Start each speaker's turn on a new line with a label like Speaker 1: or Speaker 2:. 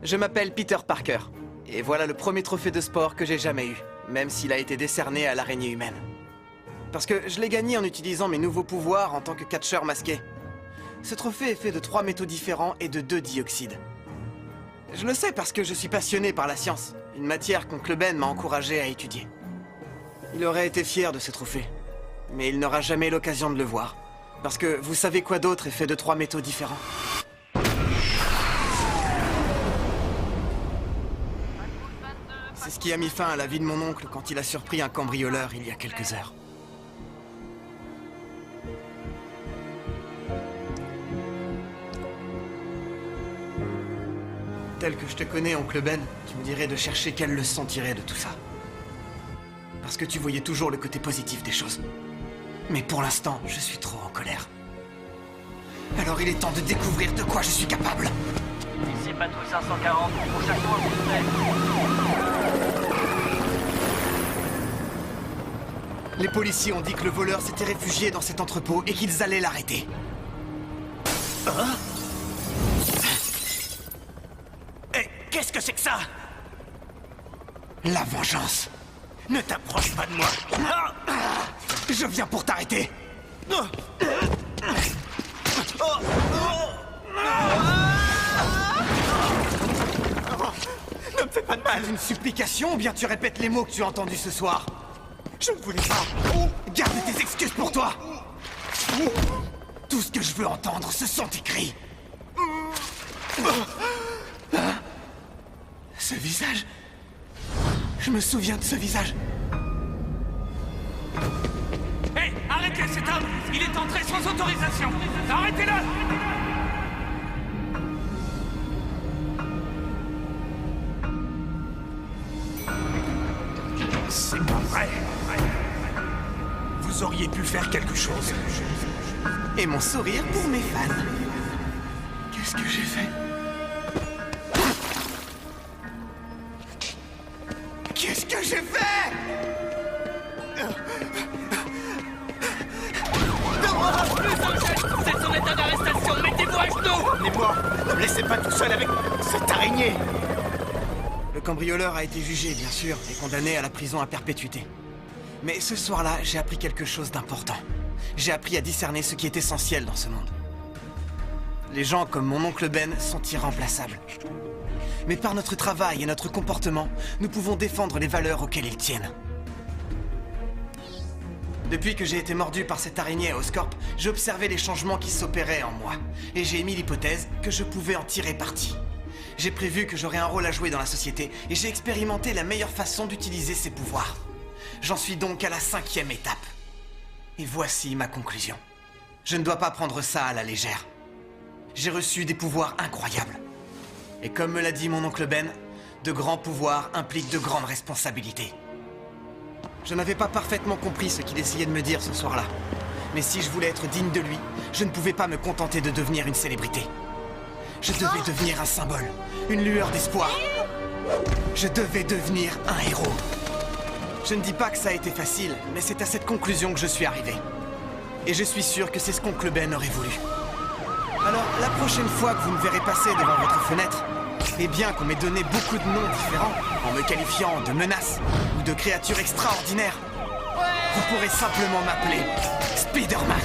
Speaker 1: Je m'appelle Peter Parker, et voilà le premier trophée de sport que j'ai jamais eu, même s'il a été décerné à l'araignée humaine. Parce que je l'ai gagné en utilisant mes nouveaux pouvoirs en tant que catcheur masqué. Ce trophée est fait de 3 métaux différents et de 2 dioxydes. Je le sais parce que je suis passionné par la science, une matière qu'Oncle Ben m'a encouragé à étudier. Il aurait été fier de ce trophée, mais il n'aura jamais l'occasion de le voir. Parce que vous savez quoi d'autre est fait de 3 métaux différents? C'est ce qui a mis fin à la vie de mon oncle quand il a surpris un cambrioleur il y a quelques heures. Tel que je te connais, oncle Ben, tu me dirais de chercher quelle leçon tirer de tout ça. Parce que tu voyais toujours le côté positif des choses. Mais pour l'instant, je suis trop en colère. Alors il est temps de découvrir de quoi je suis capable.
Speaker 2: Ici patrouille 540, prochain point, s'il vous plaît.
Speaker 1: Les policiers ont dit que le voleur s'était réfugié dans cet entrepôt et qu'ils allaient l'arrêter.
Speaker 3: Hein? Qu'est-ce que c'est que ça?
Speaker 1: La vengeance.
Speaker 3: Ne t'approche pas de moi.
Speaker 1: Je viens pour t'arrêter.
Speaker 3: Ne me fais pas de mal.
Speaker 1: C'est une supplication ou bien tu répètes les mots que tu as entendus ce soir?
Speaker 3: Je ne voulais pas.
Speaker 1: Garde tes excuses pour toi. Tout ce que je veux entendre, ce sont tes cris. Ce visage... Je me souviens de ce visage.
Speaker 4: Hé, arrêtez cet homme! Il est entré sans autorisation! Arrêtez-le!
Speaker 3: C'est pas vrai. Vous auriez pu faire quelque chose.
Speaker 1: Et mon sourire pour mes fans. Qu'est-ce que j'ai fait? Qu'est-ce que j'ai fait?
Speaker 4: C'est son état d'arrestation! Mettez-vous à genoux!
Speaker 3: Emmenez-moi. Ne me laissez pas tout seul avec cette araignée.
Speaker 1: Le cambrioleur a été jugé, bien sûr, et condamné à la prison à perpétuité. Mais ce soir-là, j'ai appris quelque chose d'important. J'ai appris à discerner ce qui est essentiel dans ce monde. Les gens comme mon oncle Ben sont irremplaçables. Mais par notre travail et notre comportement, nous pouvons défendre les valeurs auxquelles ils tiennent. Depuis que j'ai été mordu par cette araignée à Oscorp, j'ai observé les changements qui s'opéraient en moi. Et j'ai émis l'hypothèse que je pouvais en tirer parti. J'ai prévu que j'aurais un rôle à jouer dans la société et j'ai expérimenté la meilleure façon d'utiliser ces pouvoirs. J'en suis donc à la 5e étape. Et voici ma conclusion. Je ne dois pas prendre ça à la légère. J'ai reçu des pouvoirs incroyables. Et comme me l'a dit mon oncle Ben, de grands pouvoirs impliquent de grandes responsabilités. Je n'avais pas parfaitement compris ce qu'il essayait de me dire ce soir-là. Mais si je voulais être digne de lui, je ne pouvais pas me contenter de devenir une célébrité. Je devais devenir un symbole, une lueur d'espoir. Je devais devenir un héros. Je ne dis pas que ça a été facile, mais c'est à cette conclusion que je suis arrivé. Et je suis sûr que c'est ce qu'oncle Ben aurait voulu. Alors, la prochaine fois que vous me verrez passer devant votre fenêtre, et bien qu'on m'ait donné beaucoup de noms différents, en me qualifiant de menace ou de créature extraordinaire, vous pourrez simplement m'appeler Spider-Man.